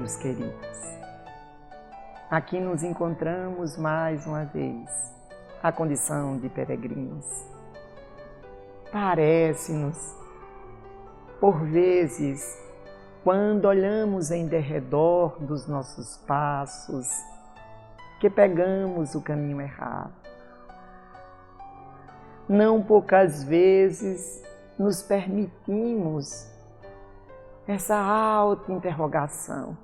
meus queridos. Aqui nos encontramos mais uma vez, a condição de peregrinos. Parece-nos, por vezes, quando olhamos em derredor dos nossos passos, que pegamos o caminho errado. Não poucas vezes nos permitimos essa auto-interrogação.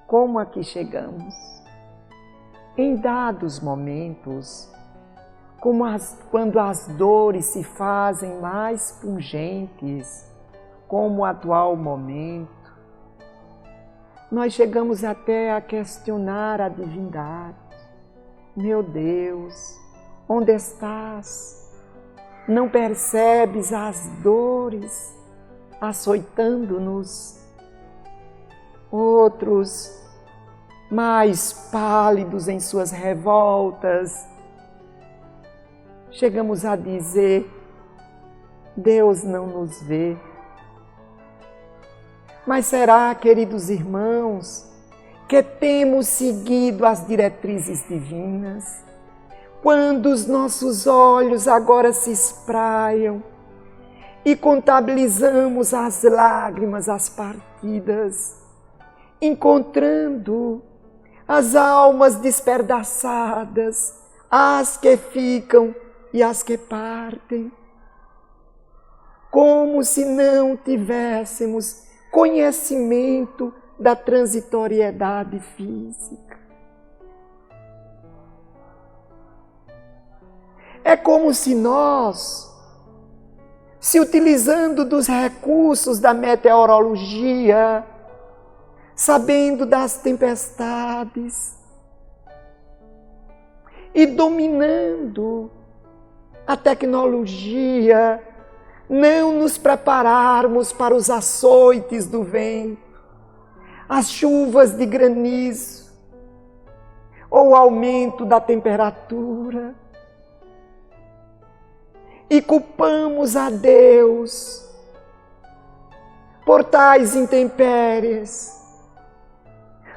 Como aqui chegamos? Em dados momentos, quando as dores se fazem mais pungentes, como o atual momento, nós chegamos até a questionar a divindade. Meu Deus, onde estás? Não percebes as dores açoitando-nos? Outros, mais pálidos em suas revoltas, chegamos a dizer: Deus não nos vê. Mas será, queridos irmãos, que temos seguido as diretrizes divinas? Quando os nossos olhos agora se espraiam e contabilizamos as lágrimas, as partidas, encontrando as almas despedaçadas, as que ficam e as que partem, como se não tivéssemos conhecimento da transitoriedade física. É como se nós, se utilizando dos recursos da meteorologia, sabendo das tempestades e dominando a tecnologia, não nos prepararmos para os açoites do vento, as chuvas de granizo ou o aumento da temperatura, e culpamos a Deus por tais intempéries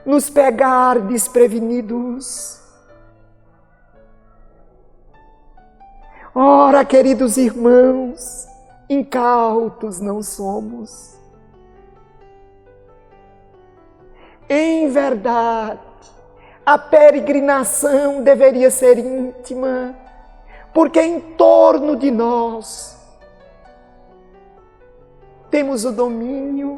nos pegar desprevenidos. Ora, queridos irmãos, incautos não somos. Em verdade, a peregrinação deveria ser íntima, porque em torno de nós temos o domínio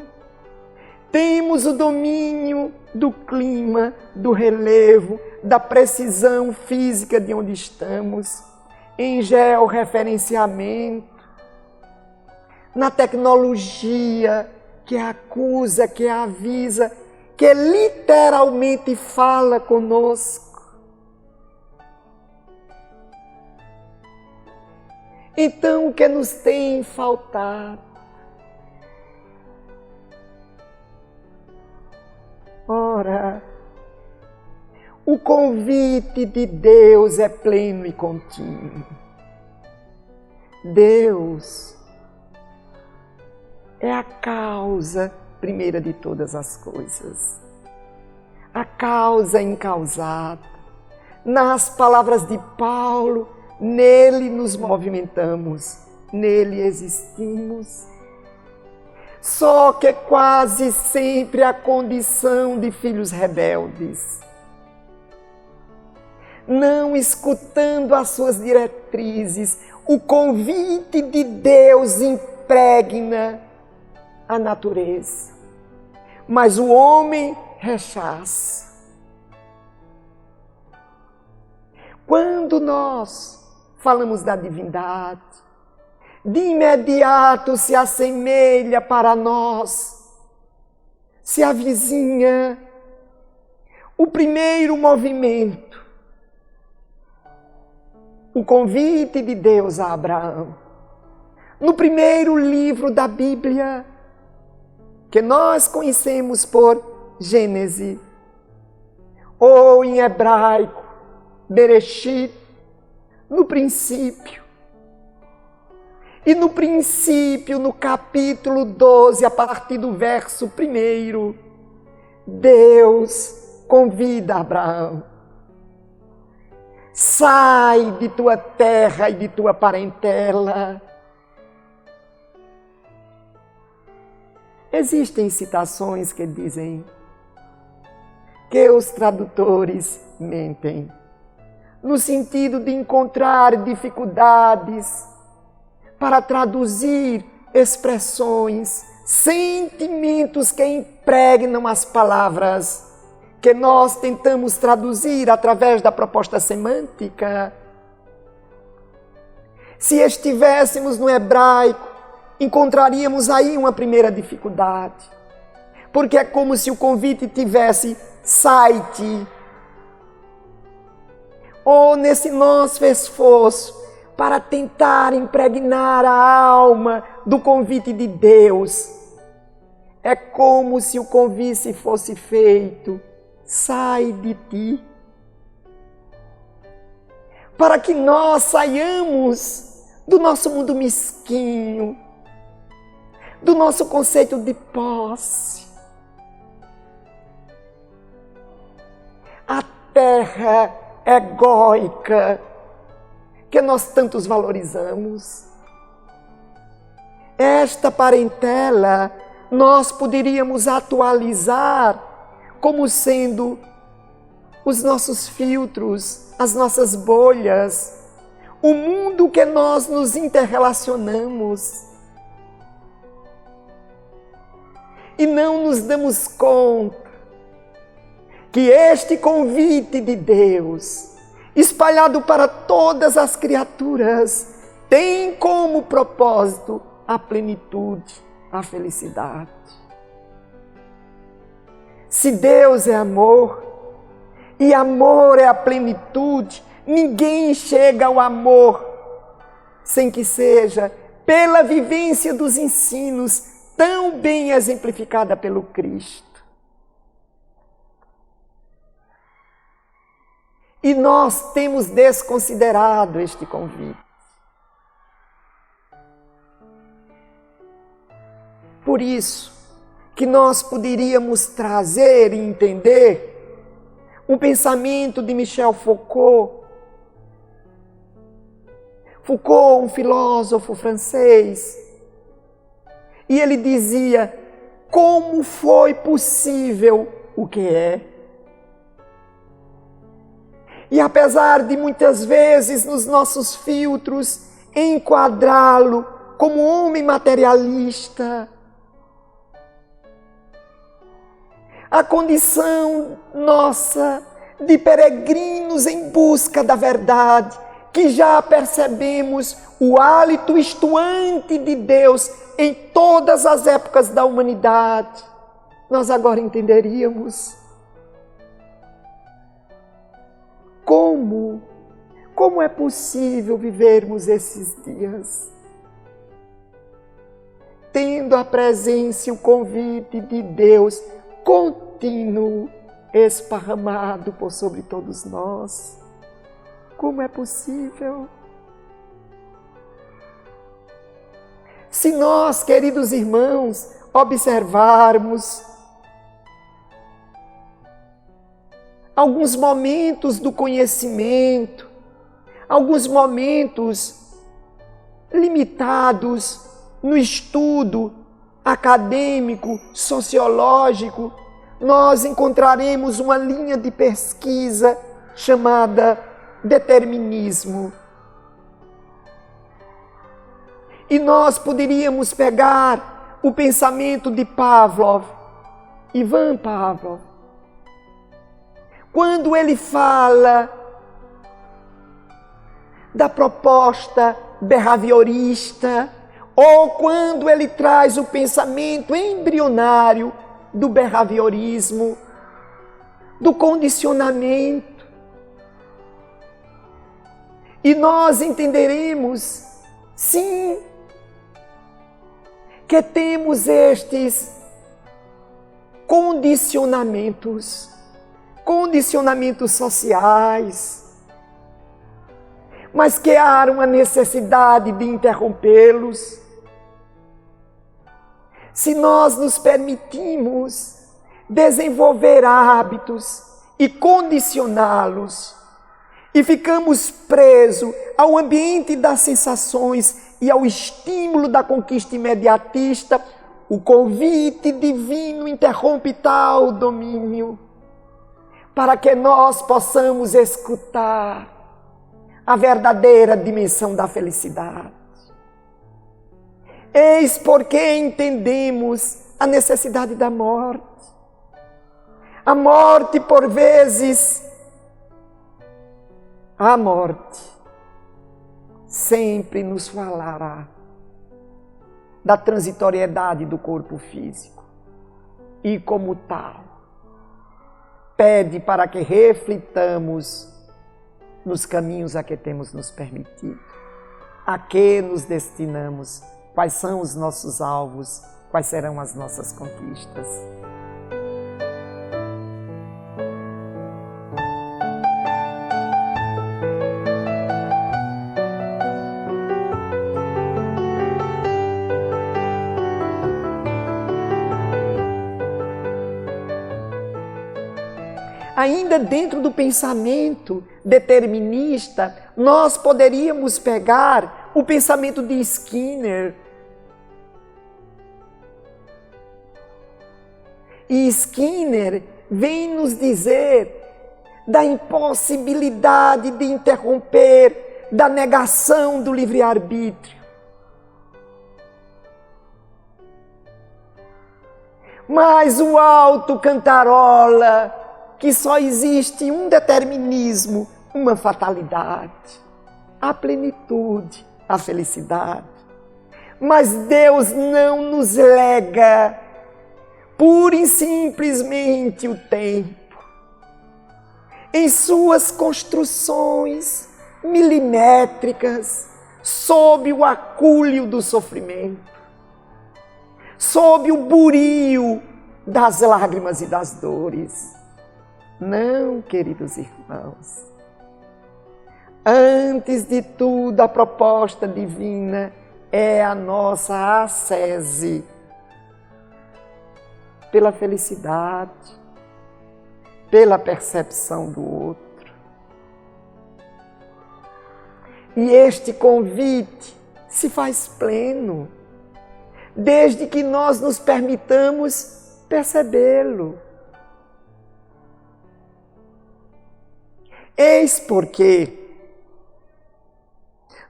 do clima, do relevo, da precisão física de onde estamos, em georreferenciamento, na tecnologia que acusa, que avisa, que literalmente fala conosco. Então, o que nos tem faltado? Ora, o convite de Deus é pleno e contínuo. Deus é a causa primeira de todas as coisas. A causa incausada. Nas palavras de Paulo, nele nos movimentamos, nele existimos. Só que quase sempre a condição de filhos rebeldes, não escutando as suas diretrizes, o convite de Deus impregna a natureza, mas o homem rechaça. Quando nós falamos da divindade, de imediato se assemelha para nós, se avizinha o primeiro movimento, o convite de Deus a Abraão. No primeiro livro da Bíblia, que nós conhecemos por Gênesis, ou em hebraico, Bereshit, no princípio. E no princípio, no capítulo 12, a partir do verso 1, Deus convida Abraão: sai de tua terra e de tua parentela. Existem citações que dizem que os tradutores mentem, no sentido de encontrar dificuldades para traduzir expressões, sentimentos que impregnam as palavras que nós tentamos traduzir através da proposta semântica. Se estivéssemos no hebraico, encontraríamos aí uma primeira dificuldade, porque é como se o convite tivesse sai-te. Ou nesse nosso esforço para tentar impregnar a alma do convite de Deus, é como se o convite fosse feito: sai de ti. Para que nós saiamos do nosso mundo mesquinho, do nosso conceito de posse. A terra egóica que nós tantos valorizamos. Esta parentela nós poderíamos atualizar como sendo os nossos filtros, as nossas bolhas, o mundo que nós nos interrelacionamos. E não nos damos conta que este convite de Deus, espalhado para todas as criaturas, tem como propósito a plenitude, a felicidade. Se Deus é amor, e amor é a plenitude, ninguém chega ao amor sem que seja pela vivência dos ensinos tão bem exemplificada pelo Cristo. E nós temos desconsiderado este convite. Por isso que nós poderíamos trazer e entender um pensamento de Michel Foucault. Foucault, um filósofo francês, e ele dizia: como foi possível o que é? E apesar de muitas vezes nos nossos filtros enquadrá-lo como homem materialista, a condição nossa de peregrinos em busca da verdade, que já percebemos o hálito estuante de Deus em todas as épocas da humanidade, nós agora entenderíamos como é possível vivermos esses dias tendo a presença e o convite de Deus contínuo, esparramado por sobre todos nós. Como é possível? Se nós, queridos irmãos, observarmos alguns momentos do conhecimento, alguns momentos limitados no estudo acadêmico, sociológico, nós encontraremos uma linha de pesquisa chamada determinismo. E nós poderíamos pegar o pensamento de Pavlov, Ivan Pavlov, quando ele fala da proposta behaviorista, ou quando ele traz o pensamento embrionário do behaviorismo, do condicionamento. E nós entenderemos, sim, que temos estes condicionamentos sociais, mas que há uma necessidade de interrompê-los. Se nós nos permitimos desenvolver hábitos e condicioná-los, e ficamos presos ao ambiente das sensações e ao estímulo da conquista imediatista, o convite divino interrompe tal domínio, para que nós possamos escutar a verdadeira dimensão da felicidade. Eis porque entendemos a necessidade da morte. A morte, por vezes, a morte sempre nos falará da transitoriedade do corpo físico e, como tal, pede para que reflitamos nos caminhos a que temos nos permitido, a que nos destinamos, quais são os nossos alvos, quais serão as nossas conquistas. Ainda dentro do pensamento determinista, nós poderíamos pegar o pensamento de Skinner. E Skinner vem nos dizer da impossibilidade de interromper, da negação do livre-arbítrio. Mas o alto cantarola que só existe um determinismo, uma fatalidade, a plenitude, a felicidade. Mas Deus não nos lega pura e simplesmente o tempo. Em suas construções milimétricas, sob o acúlio do sofrimento, sob o burio das lágrimas e das dores. Não, queridos irmãos. Antes de tudo, a proposta divina é a nossa ascese pela felicidade, pela percepção do outro. E este convite se faz pleno, desde que nós nos permitamos percebê-lo. Eis porque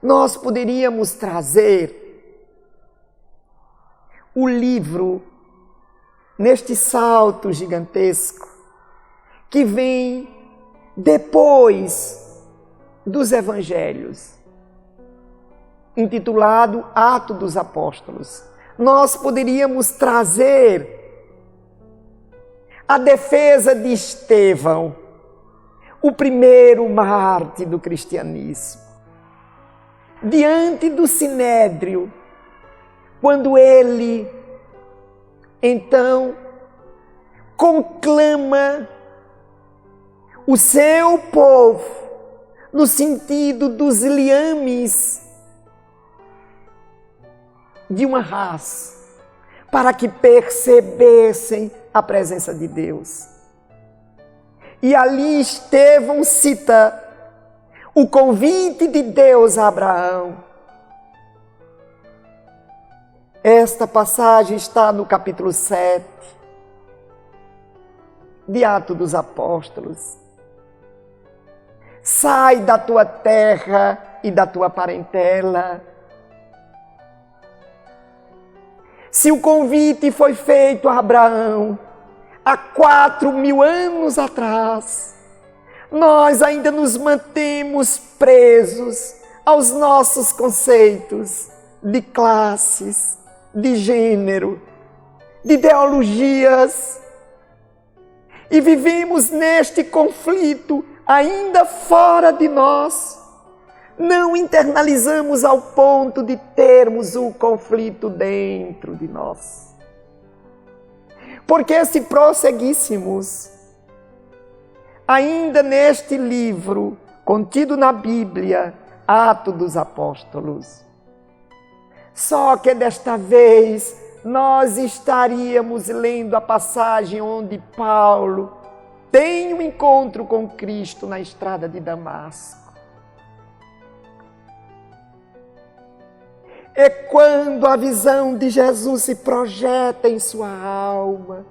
nós poderíamos trazer o livro neste salto gigantesco que vem depois dos Evangelhos, intitulado Atos dos Apóstolos. Nós poderíamos trazer a defesa de Estevão, o primeiro mártir do cristianismo, diante do Sinédrio, quando ele, então, conclama o seu povo, no sentido dos liames de uma raça, para que percebessem a presença de Deus. E ali Estevão cita o convite de Deus a Abraão. Esta passagem está no capítulo 7 de Atos dos Apóstolos. Sai da tua terra e da tua parentela. Se o convite foi feito a Abraão há 4.000 anos atrás, nós ainda nos mantemos presos aos nossos conceitos de classes, de gênero, de ideologias, e vivemos neste conflito ainda fora de nós. Não internalizamos ao ponto de termos o conflito dentro de nós. Porque se prosseguíssemos, ainda neste livro, contido na Bíblia, Atos dos Apóstolos, só que desta vez nós estaríamos lendo a passagem onde Paulo tem um encontro com Cristo na estrada de Damasco. É quando a visão de Jesus se projeta em sua alma,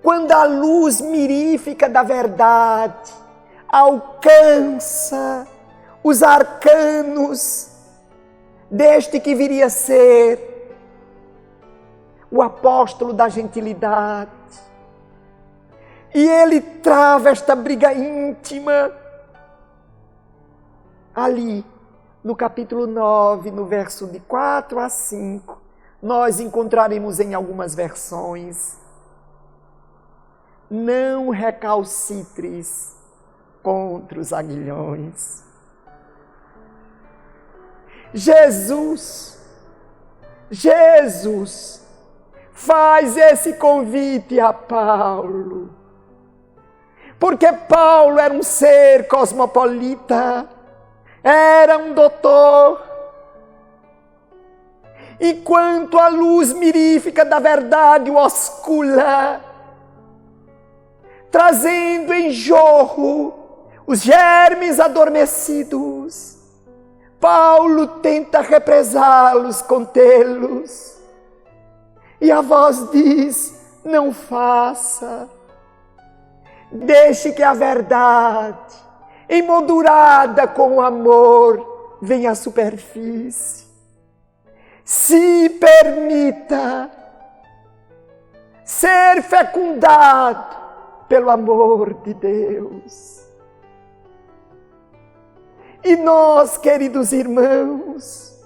quando a luz mirífica da verdade alcança os arcanos deste que viria a ser o apóstolo da gentilidade. E ele trava esta briga íntima ali, no capítulo 9, no verso de 4 a 5, nós encontraremos em algumas versões: não recalcitres contra os aguilhões. Jesus faz esse convite a Paulo, porque Paulo era um ser cosmopolita, era um doutor. Enquanto a luz mirífica da verdade o oscula, trazendo em jorro os germes adormecidos, Paulo tenta represá-los, contê-los. E a voz diz: não faça. Deixe que a verdade, emoldurada com o amor, venha à superfície. Se permita ser fecundado pelo amor de Deus. E nós, queridos irmãos,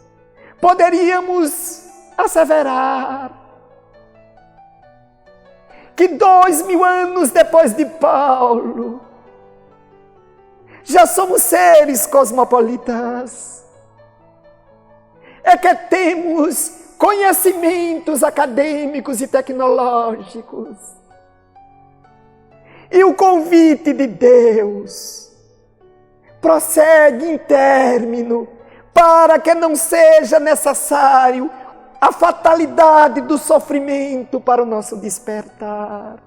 poderíamos asseverar que 2000 anos depois de Paulo, já somos seres cosmopolitas. É que temos conhecimentos acadêmicos e tecnológicos. E o convite de Deus prossegue em término, para que não seja necessário a fatalidade do sofrimento para o nosso despertar.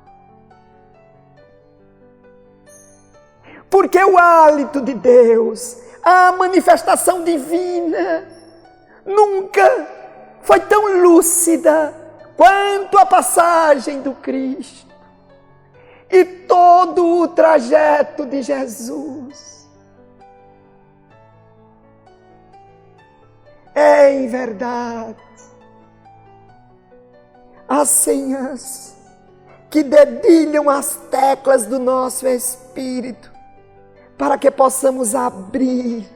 Porque o hálito de Deus, a manifestação divina, nunca foi tão lúcida quanto a passagem do Cristo e todo o trajeto de Jesus. É em verdade as senhas que dedilham as teclas do nosso espírito, para que possamos abrir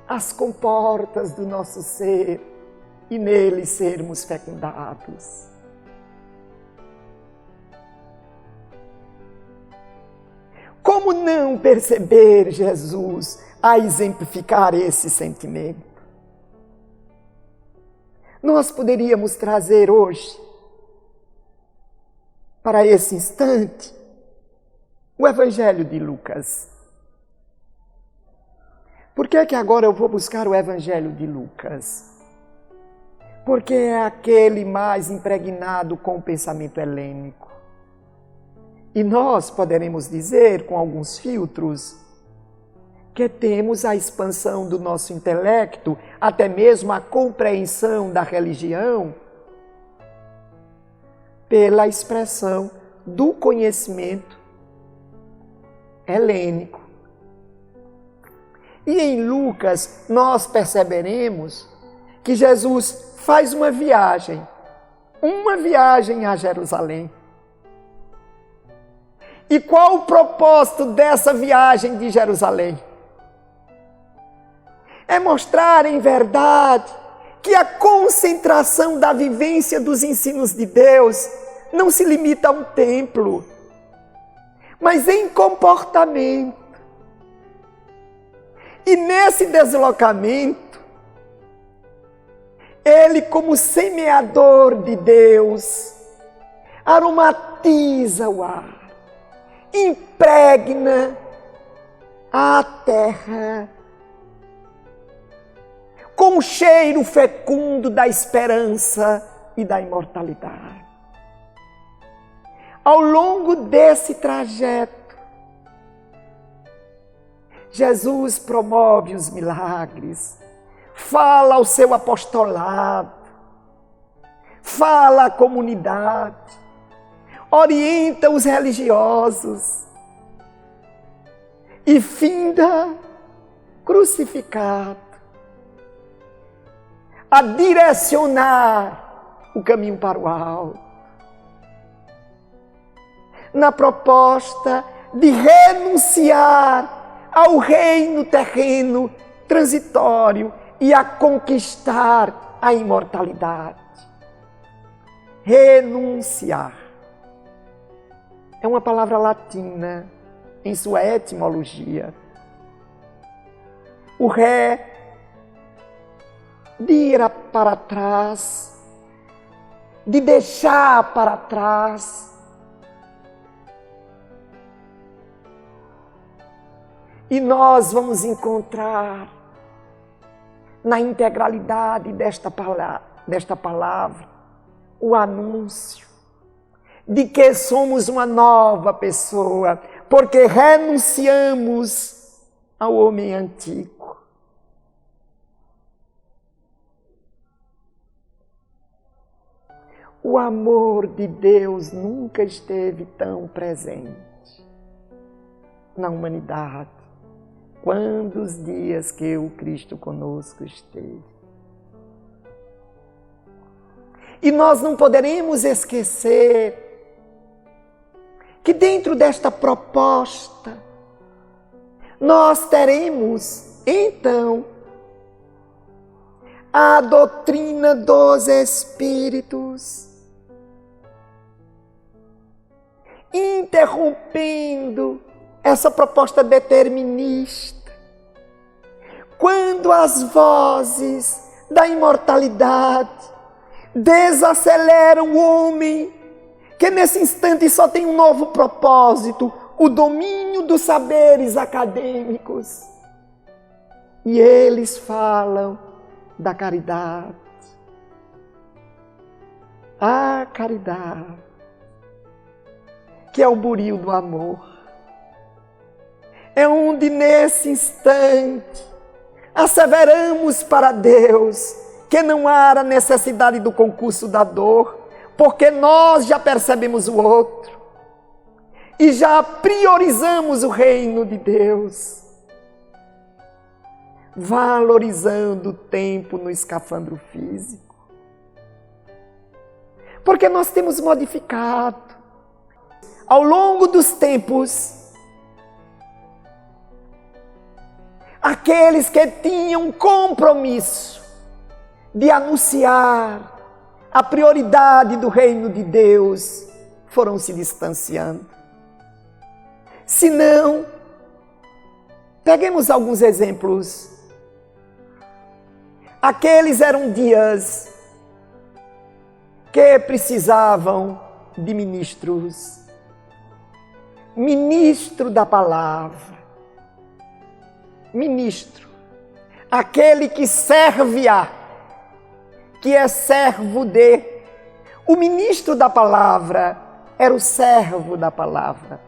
as comportas do nosso ser e nele sermos fecundados. Como não perceber Jesus a exemplificar esse sentimento? Nós poderíamos trazer hoje, para esse instante, o Evangelho de Lucas. Por que que agora eu vou buscar o Evangelho de Lucas? Porque é aquele mais impregnado com o pensamento helênico. E nós poderemos dizer, com alguns filtros, que temos a expansão do nosso intelecto, até mesmo a compreensão da religião, pela expressão do conhecimento helênico. E em Lucas nós perceberemos que Jesus faz uma viagem a Jerusalém. E qual o propósito dessa viagem de Jerusalém? É mostrar em verdade que a concentração da vivência dos ensinos de Deus não se limita a um templo, mas em comportamento. E nesse deslocamento, ele, como semeador de Deus, aromatiza o ar, impregna a terra com com o cheiro fecundo da esperança e da imortalidade. Ao longo desse trajeto, Jesus promove os milagres, fala ao seu apostolado, fala à comunidade, orienta os religiosos e finda crucificado a direcionar o caminho para o alto, na proposta de renunciar ao reino terreno transitório e a conquistar a imortalidade. Renunciar é uma palavra latina em sua etimologia. O ré de ir para trás, de deixar para trás. E nós vamos encontrar na integralidade desta palavra o anúncio de que somos uma nova pessoa, porque renunciamos ao homem antigo. O amor de Deus nunca esteve tão presente na humanidade quanto os dias que o Cristo conosco esteve. E nós não poderemos esquecer que dentro desta proposta nós teremos, então, a doutrina dos Espíritos, interrompendo essa proposta determinista, quando as vozes da imortalidade desaceleram o homem, que nesse instante só tem um novo propósito, o domínio dos saberes acadêmicos. E eles falam da caridade. A caridade, que é o buril do amor. É onde nesse instante asseveramos para Deus que não há a necessidade do concurso da dor, porque nós já percebemos o outro e já priorizamos o reino de Deus, valorizando o tempo no escafandro físico. Porque nós temos modificado ao longo dos tempos aqueles que tinham compromisso de anunciar a prioridade do reino de Deus foram se distanciando. Se não, peguemos alguns exemplos. Aqueles eram dias que precisavam de ministros. Ministro da palavra. Ministro. Aquele que serve a, que é servo de. O ministro da palavra era o servo da palavra.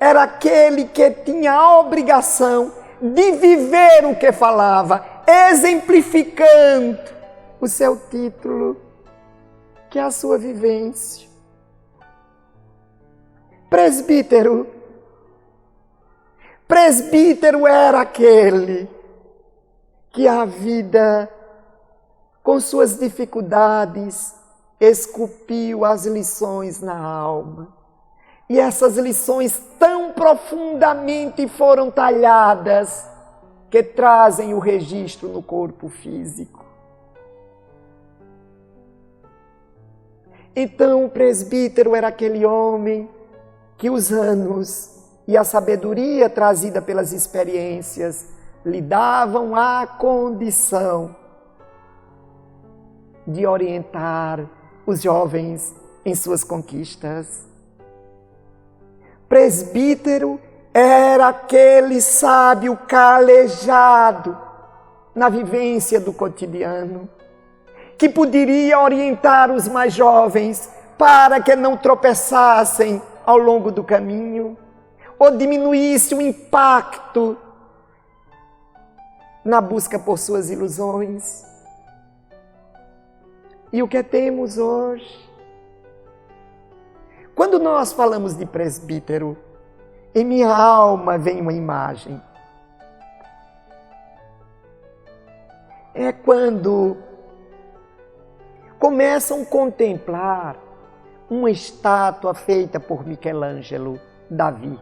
Era aquele que tinha a obrigação de viver o que falava, exemplificando o seu título, que é a sua vivência. Presbítero. Presbítero era aquele que a vida, com suas dificuldades, esculpiu as lições na alma. E essas lições tão profundamente foram talhadas que trazem o registro no corpo físico. Então o presbítero era aquele homem que os anos e a sabedoria trazida pelas experiências lhe davam a condição de orientar os jovens em suas conquistas. Presbítero era aquele sábio calejado na vivência do cotidiano, que poderia orientar os mais jovens para que não tropeçassem ao longo do caminho, ou diminuísse o impacto na busca por suas ilusões. E o que temos hoje? Quando nós falamos de presbítero, em minha alma vem uma imagem. É quando começam a contemplar uma estátua feita por Michelangelo, Davi.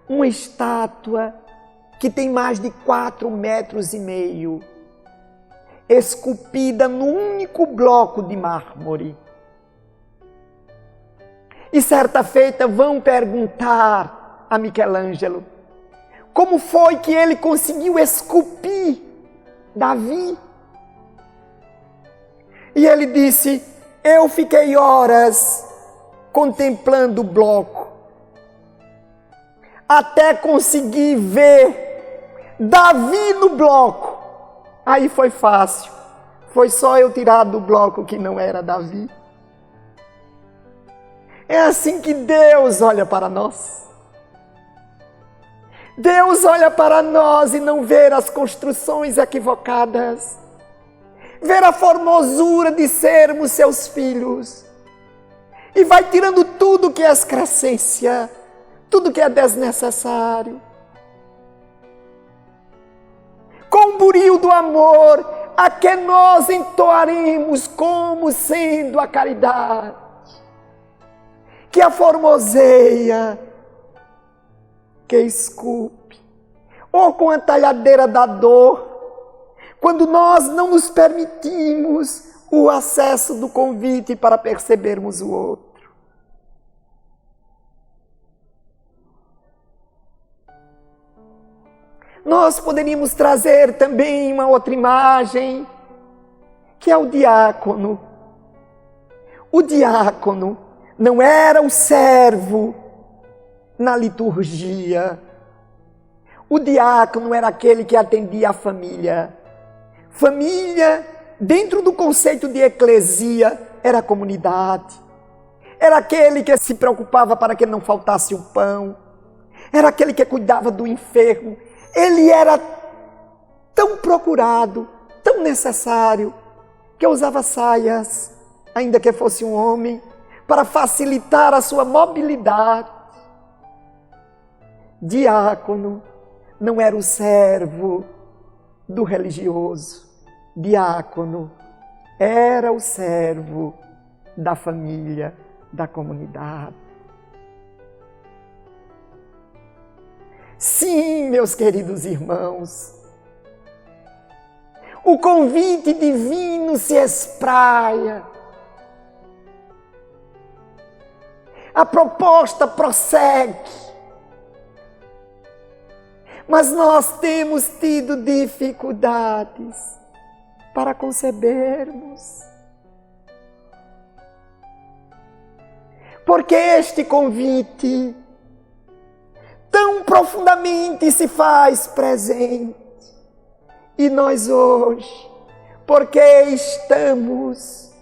Uma estátua que tem mais de 4,5 metros, esculpida num único bloco de mármore. E certa feita vão perguntar a Michelangelo como foi que ele conseguiu esculpir Davi. E ele disse: eu fiquei horas contemplando o bloco, até conseguir ver Davi no bloco. Aí foi fácil, foi só eu tirar do bloco que não era Davi. É assim que Deus olha para nós. Deus olha para nós e não vê as construções equivocadas, ver a formosura de sermos seus filhos, e vai tirando tudo que é excrescência, tudo que é desnecessário. Com o buril do amor, a que nós entoaremos como sendo a caridade, que a formoseia, que esculpe, ou com a talhadeira da dor, quando nós não nos permitimos o acesso do convite para percebermos o outro. Nós poderíamos trazer também uma outra imagem, que é o diácono. O diácono não era o servo na liturgia. O diácono era aquele que atendia a família. Família, dentro do conceito de eclesia, era a comunidade. Era aquele que se preocupava para que não faltasse o pão. Era aquele que cuidava do enfermo. Ele era tão procurado, tão necessário, que usava saias, ainda que fosse um homem, para facilitar a sua mobilidade. Diácono não era o servo do religioso. Diácono era o servo da família, da comunidade. Sim, meus queridos irmãos, o convite divino se espraia. A proposta prossegue. Mas nós temos tido dificuldades para concebermos. Porque este convite tão profundamente se faz presente. E nós hoje, porque estamos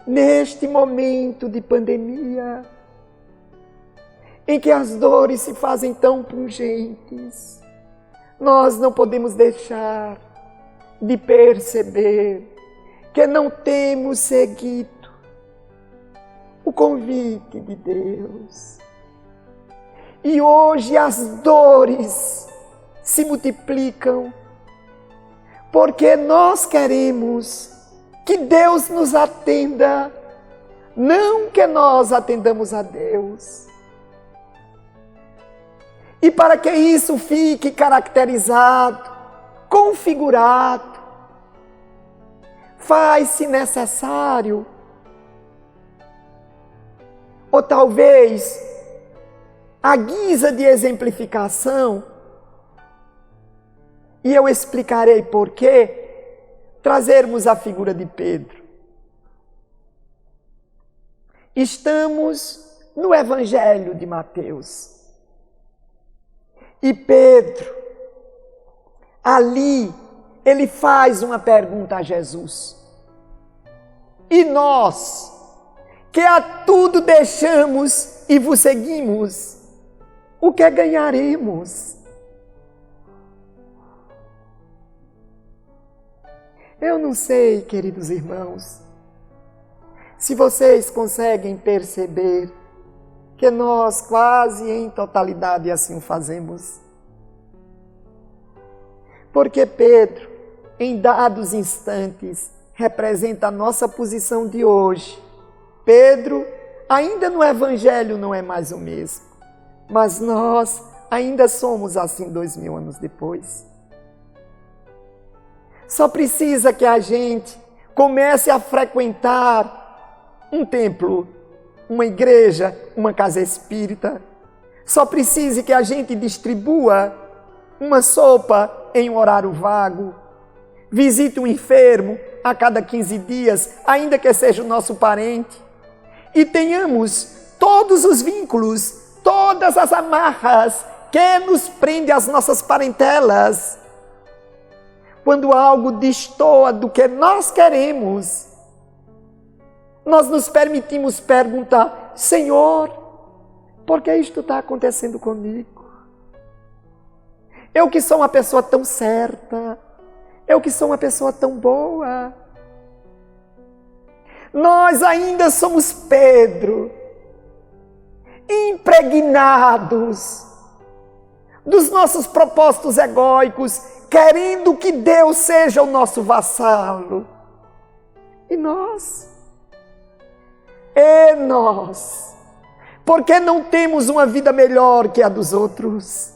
neste momento de pandemia, em que as dores se fazem tão pungentes, nós não podemos deixar de perceber que não temos seguido o convite de Deus. E hoje as dores se multiplicam, porque nós queremos que Deus nos atenda, não que nós atendamos a Deus. E para que isso fique caracterizado, configurado, faz-se necessário, ou talvez à guisa de exemplificação, e eu explicarei por quê, trazermos a figura de Pedro. Estamos no Evangelho de Mateus. E Pedro, ali ele faz uma pergunta a Jesus. E nós, que a tudo deixamos e vos seguimos, o que ganharemos? Eu não sei, queridos irmãos, se vocês conseguem perceber que nós quase em totalidade assim o fazemos. Porque Pedro, em dados instantes, representa a nossa posição de hoje. Pedro, ainda no Evangelho não é mais o mesmo, mas nós ainda somos assim 2000 anos depois. Só precisa que a gente comece a frequentar um templo, uma igreja, uma casa espírita. Só precisa que a gente distribua uma sopa em um horário vago. Visite um enfermo a cada 15 dias, ainda que seja o nosso parente. E tenhamos todos os vínculos, todas as amarras que nos prendem às nossas parentelas. Quando algo destoa do que nós queremos, nós nos permitimos perguntar: Senhor, por que isto está acontecendo comigo? Eu que sou uma pessoa tão certa, eu que sou uma pessoa tão boa. Nós ainda somos Pedro, impregnados dos nossos propósitos egóicos, querendo que Deus seja o nosso vassalo. E nós? Por que não temos uma vida melhor que a dos outros?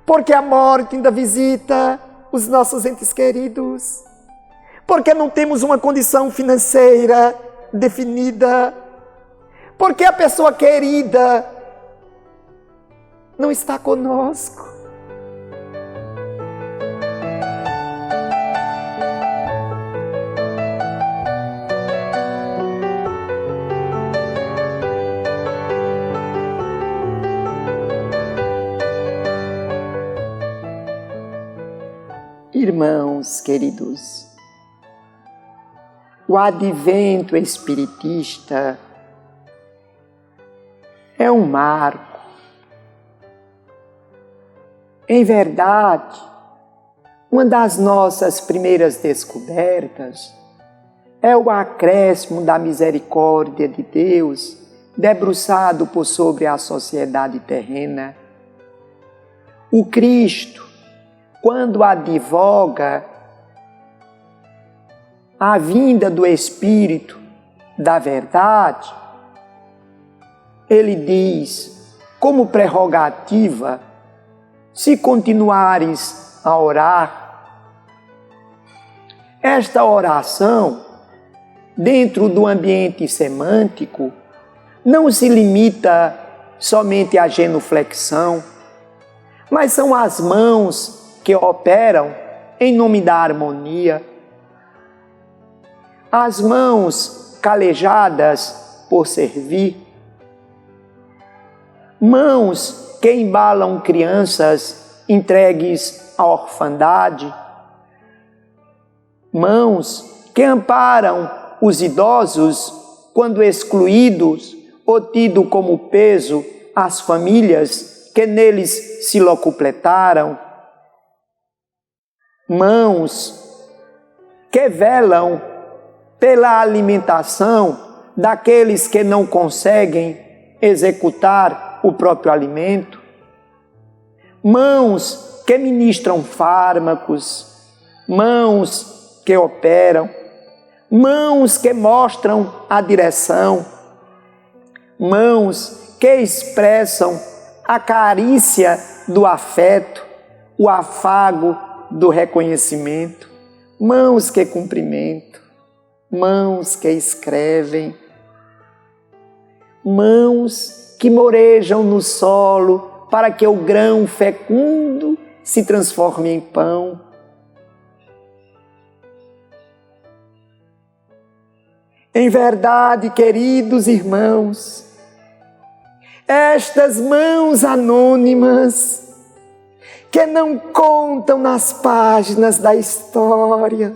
Porque a morte ainda visita os nossos entes queridos? Porque não temos uma condição financeira definida? Porque a pessoa querida não está conosco? Irmãos queridos, o advento espiritista é um marco. Em verdade, uma das nossas primeiras descobertas é o acréscimo da misericórdia de Deus debruçado por sobre a sociedade terrena. O Cristo, quando advoga a vinda do Espírito da verdade, ele diz, como prerrogativa: se continuares a orar, esta oração, dentro do ambiente semântico, não se limita somente à genuflexão, mas são as mãos que operam em nome da harmonia. As mãos calejadas por servir, mãos que embalam crianças entregues à orfandade, mãos que amparam os idosos quando excluídos ou tido como peso as famílias que neles se locupletaram, mãos que velam pela alimentação daqueles que não conseguem executar o próprio alimento, mãos que ministram fármacos, mãos que operam, mãos que mostram a direção, mãos que expressam a carícia do afeto, o afago do reconhecimento, mãos que cumprimentam, mãos que escrevem, mãos que morejam no solo para que o grão fecundo se transforme em pão. Em verdade, queridos irmãos, estas mãos anônimas que não contam nas páginas da história.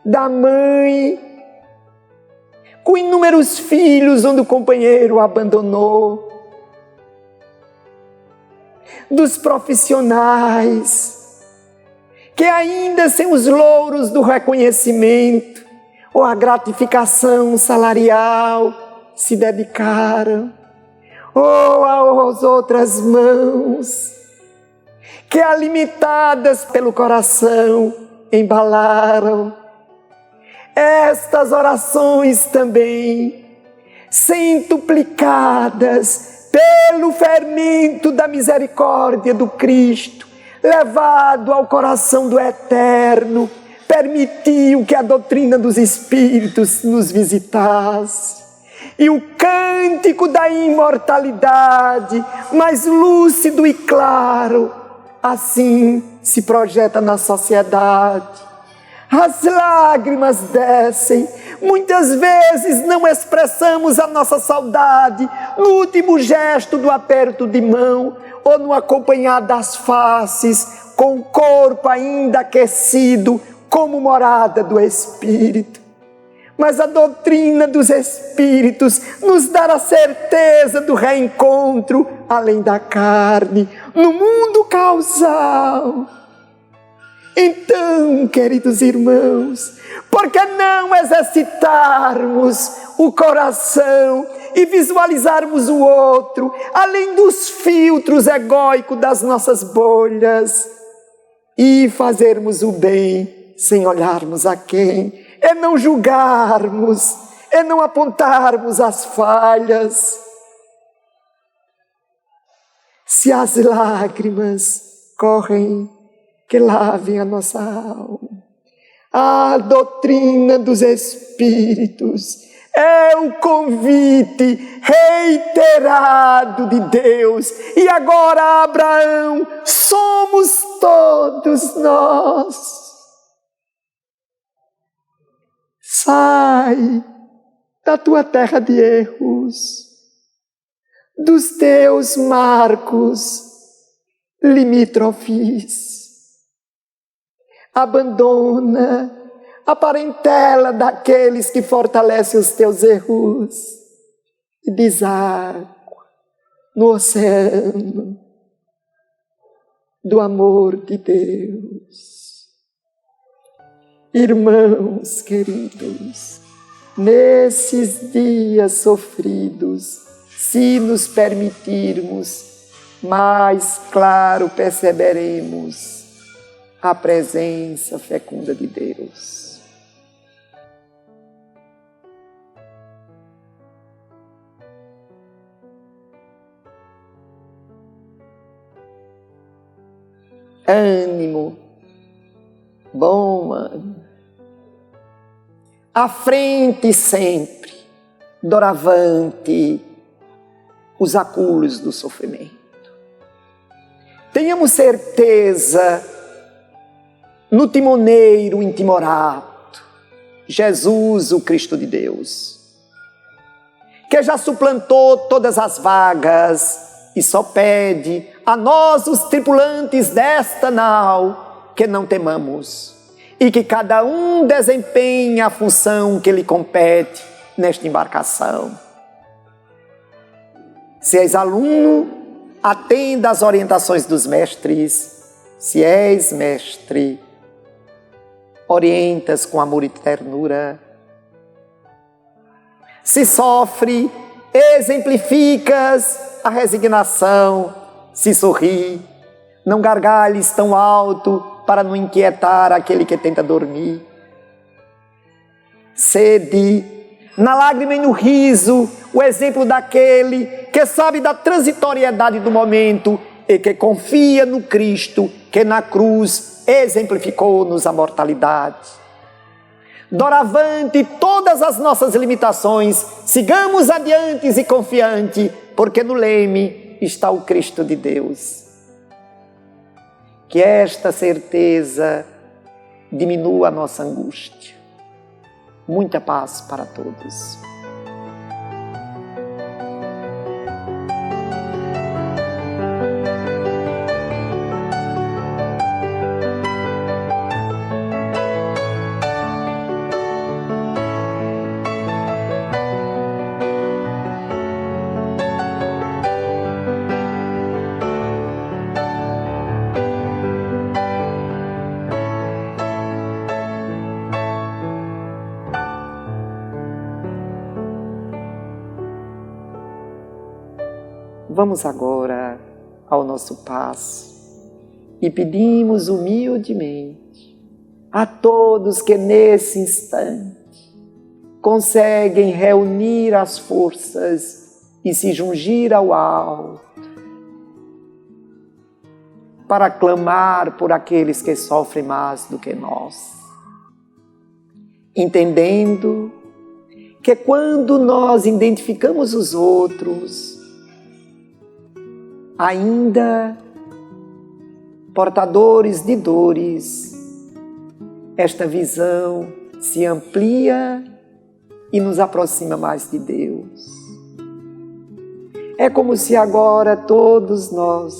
Da mãe, com inúmeros filhos onde o companheiro o abandonou. Dos profissionais, que ainda sem os louros do reconhecimento ou a gratificação salarial se dedicaram. Ou às outras mãos, que alimentadas pelo coração embalaram. Estas orações também, centuplicadas pelo fermento da misericórdia do Cristo, levado ao coração do Eterno, permitiu que a doutrina dos Espíritos nos visitasse. E o cântico da imortalidade, mais lúcido e claro, assim se projeta na sociedade. As lágrimas descem, muitas vezes não expressamos a nossa saudade no último gesto do aperto de mão ou no acompanhar das faces com o corpo ainda aquecido como morada do Espírito. Mas a doutrina dos Espíritos nos dá a certeza do reencontro além da carne, no mundo causal. Então, queridos irmãos, por que não exercitarmos o coração e visualizarmos o outro, além dos filtros egóicos das nossas bolhas, e fazermos o bem sem olharmos a quem? É não julgarmos, é não apontarmos as falhas. Se as lágrimas correm, que lavem a nossa alma. A doutrina dos Espíritos é o convite reiterado de Deus. E agora, Abraão, somos todos nós. Sai da tua terra de erros, dos teus marcos limítrofes. Abandona a parentela daqueles que fortalecem os teus erros e deságua no oceano do amor de Deus. Irmãos queridos, nesses dias sofridos, se nos permitirmos, mais claro perceberemos a presença fecunda de Deus. Ânimo, bom ânimo. À frente sempre, doravante os acúmulos do sofrimento. Tenhamos certeza no timoneiro intimorato, Jesus, o Cristo de Deus, que já suplantou todas as vagas e só pede a nós, os tripulantes desta nau, que não temamos e que cada um desempenhe a função que lhe compete nesta embarcação. Se és aluno, atenda às orientações dos mestres. Se és mestre, orientas com amor e ternura. Se sofre, exemplificas a resignação. Se sorri, não gargalhes tão alto para não inquietar aquele que tenta dormir. Cede, na lágrima e no riso, o exemplo daquele que sabe da transitoriedade do momento e que confia no Cristo que na cruz exemplificou-nos a mortalidade. Doravante todas as nossas limitações, sigamos adiante e confiante, porque no leme está o Cristo de Deus. Que esta certeza diminua a nossa angústia. Muita paz para todos. Vamos agora ao nosso passo e pedimos humildemente a todos que nesse instante conseguem reunir as forças e se jungir ao alto para clamar por aqueles que sofrem mais do que nós, entendendo que quando nós identificamos os outros, ainda portadores de dores, esta visão se amplia e nos aproxima mais de Deus. É como se agora todos nós,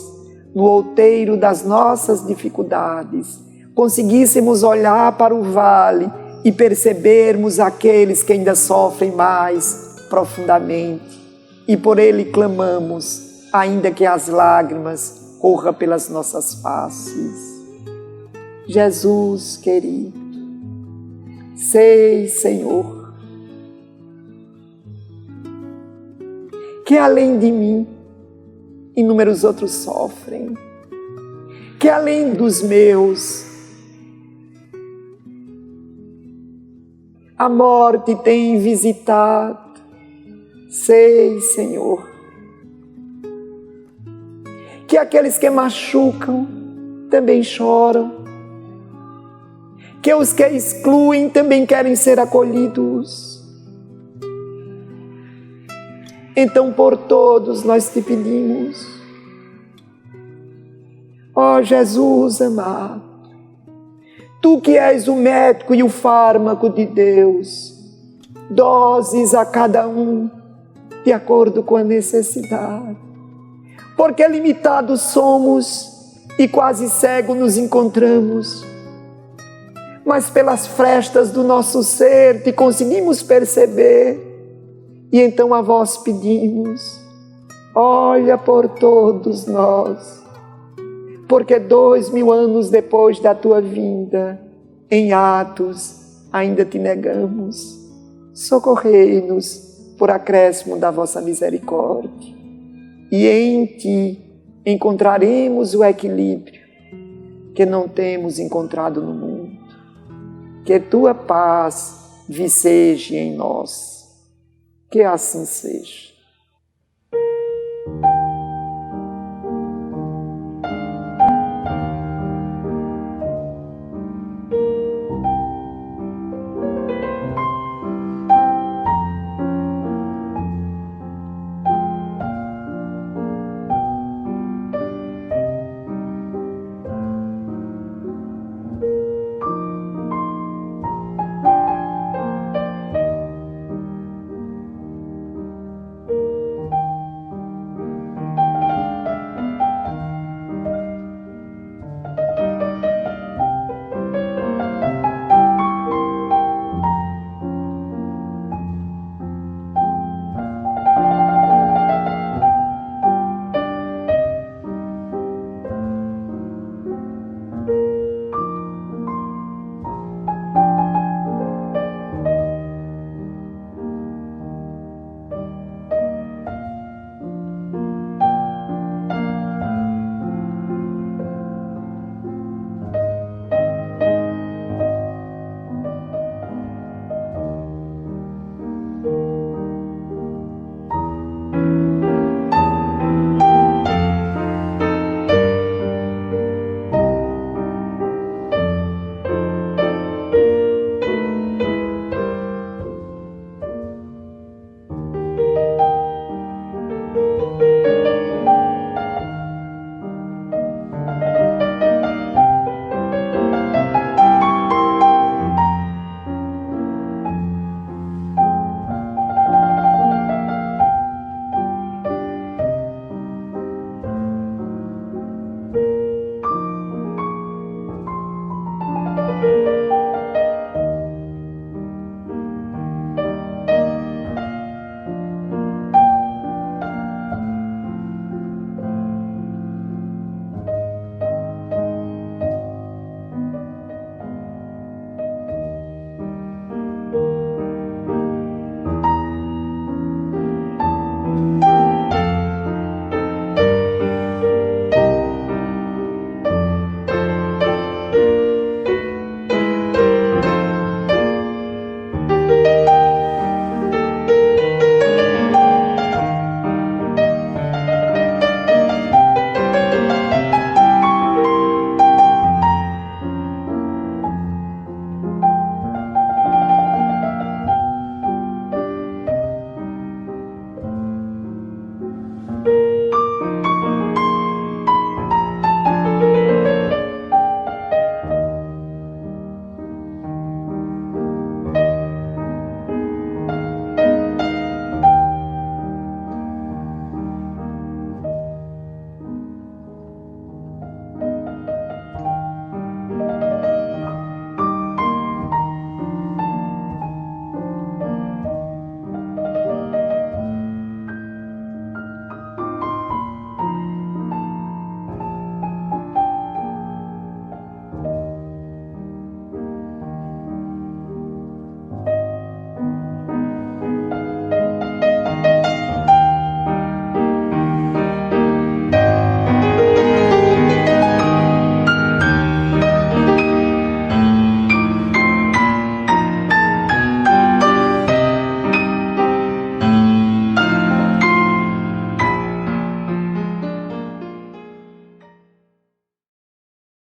no outeiro das nossas dificuldades, conseguíssemos olhar para o vale e percebermos aqueles que ainda sofrem mais profundamente, e por ele clamamos, ainda que as lágrimas corram pelas nossas faces. Jesus querido, sei, Senhor, que além de mim, inúmeros outros sofrem, que além dos meus, a morte tem visitado. Sei, Senhor, que aqueles que machucam também choram, que os que excluem também querem ser acolhidos. Então, por todos nós te pedimos, ó Jesus amado, tu que és o médico e o fármaco de Deus, doses a cada um de acordo com a necessidade, porque limitados somos e quase cegos nos encontramos, mas pelas frestas do nosso ser te conseguimos perceber, e então a vós pedimos, olha por todos nós, porque 2000 anos depois da tua vinda, em atos ainda te negamos. Socorrei-nos por acréscimo da vossa misericórdia, e em ti encontraremos o equilíbrio que não temos encontrado no mundo. Que tua paz viceje em nós. Que assim seja.